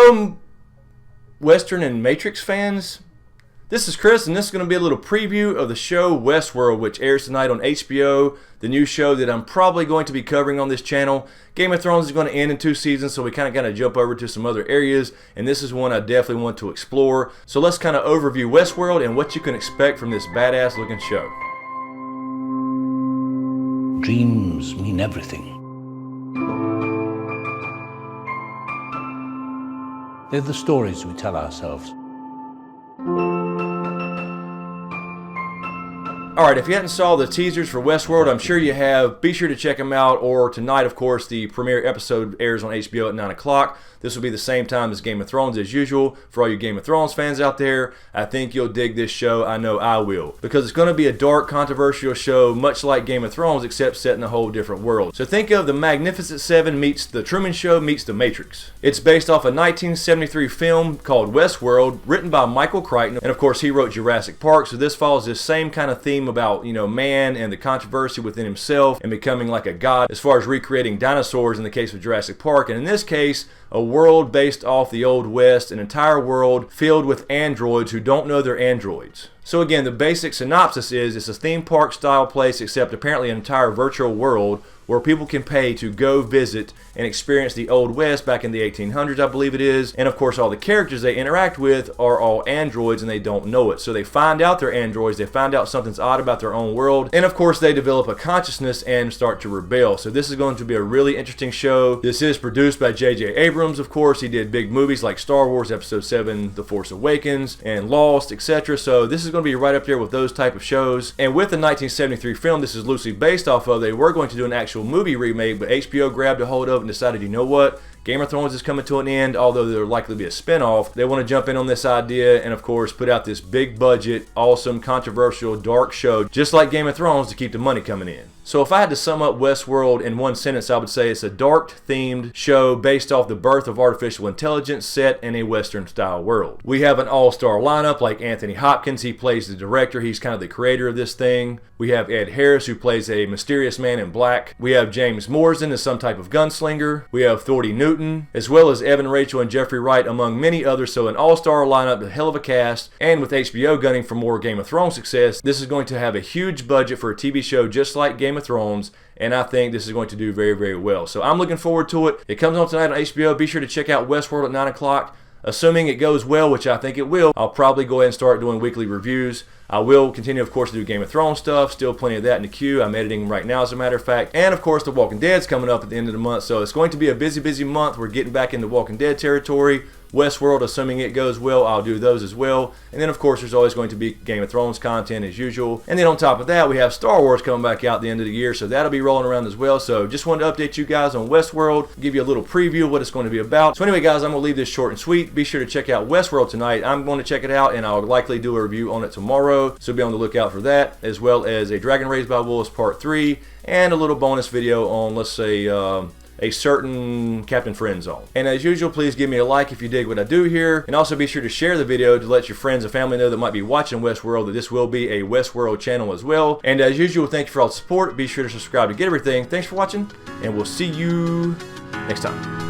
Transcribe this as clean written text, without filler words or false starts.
Hello, Western and Matrix fans. This is Chris, and this is going to be a little preview of the show WestWorld, which airs tonight on HBO, the new show that I'm probably going to be covering on this channel. Game of Thrones is going to end in 2 seasons, so we kind of got to jump over to some other areas, and this is one I definitely want to explore. So let's kind of overview WestWorld and what you can expect from this badass looking show. Dreams mean everything. They're the stories we tell ourselves. Alright, if you hadn't saw the teasers for WestWorld, I'm sure you have. Be sure to check them out, or tonight, of course, the premiere episode airs on HBO at 9 o'clock. This will be the same time as Game of Thrones as usual. For all you Game of Thrones fans out there, I think you'll dig this show. I know I will. Because it's going to be a dark, controversial show, much like Game of Thrones, except set in a whole different world. So think of the Magnificent Seven meets the Truman Show meets the Matrix. It's based off a 1973 film called WestWorld, written by Michael Crichton, and of course he wrote Jurassic Park, so this follows this same kind of theme about, you know, man and the controversy within himself and becoming like a god as far as recreating dinosaurs in the case of Jurassic Park, and in this case, a world based off the Old West, an entire world filled with androids who don't know they're androids. So again, the basic synopsis is it's a theme park style place, except apparently an entire virtual world where people can pay to go visit and experience the Old West back in the 1800s, I believe it is. And of course, all the characters they interact with are all androids and they don't know it. So they find out they're androids, they find out something's odd about their own world, and of course they develop a consciousness and start to rebel. So this is going to be a really interesting show. This is produced by J.J. Abrams, of course. He did big movies like Star Wars Episode 7, The Force Awakens, and Lost, etc. So this is going to be right up there with those type of shows. And with the 1973 film this is loosely based off of, they were going to do an actual movie remake, but HBO grabbed a hold of it and decided, you know what, Game of Thrones is coming to an end, although there'll likely be a spin-off. They want to jump in on this idea and of course put out this big budget, awesome, controversial, dark show, just like Game of Thrones, to keep the money coming in. So if I had to sum up WestWorld in one sentence, I would say it's a dark-themed show based off the birth of artificial intelligence set in a Western-style world. We have an all-star lineup like Anthony Hopkins. He plays the director. He's kind of the creator of this thing. We have Ed Harris, who plays a mysterious man in black. We have James Marsden as some type of gunslinger. We have Thordy Newton, as well as Evan Rachel and Jeffrey Wright, among many others. So an all-star lineup, a hell of a cast. And with HBO gunning for more Game of Thrones success, this is going to have a huge budget for a TV show just like Game of Thrones, and I think this is going to do very, very well. So I'm looking forward to it. It comes on tonight on HBO. Be sure to check out WestWorld at 9 o'clock. Assuming it goes well, which I think it will, I'll probably go ahead and start doing weekly reviews. I will continue, of course, to do Game of Thrones stuff. Still plenty of that in the queue. I'm editing right now, as a matter of fact. And, of course, The Walking Dead's coming up at the end of the month. So it's going to be a busy, busy month. We're getting back into Walking Dead territory. WestWorld, assuming it goes well, I'll do those as well. And then, of course, there's always going to be Game of Thrones content as usual. And then on top of that, we have Star Wars coming back out at the end of the year, so that'll be rolling around as well. So just wanted to update you guys on WestWorld, give you a little preview of what it's going to be about. So anyway, guys, I'm going to leave this short and sweet. Be sure to check out WestWorld tonight. I'm going to check it out, and I'll likely do a review on it tomorrow, so be on the lookout for that, as well as a Dragon Raised by Wolves Part 3, and a little bonus video on, let's say, a certain Captain Friend Zone. And as usual, please give me a like if you dig what I do here, and also be sure to share the video to let your friends and family know that might be watching WestWorld that this will be a WestWorld channel as well. And as usual, thank you for all the support. Be sure to subscribe to get everything. Thanks for watching, and we'll see you next time.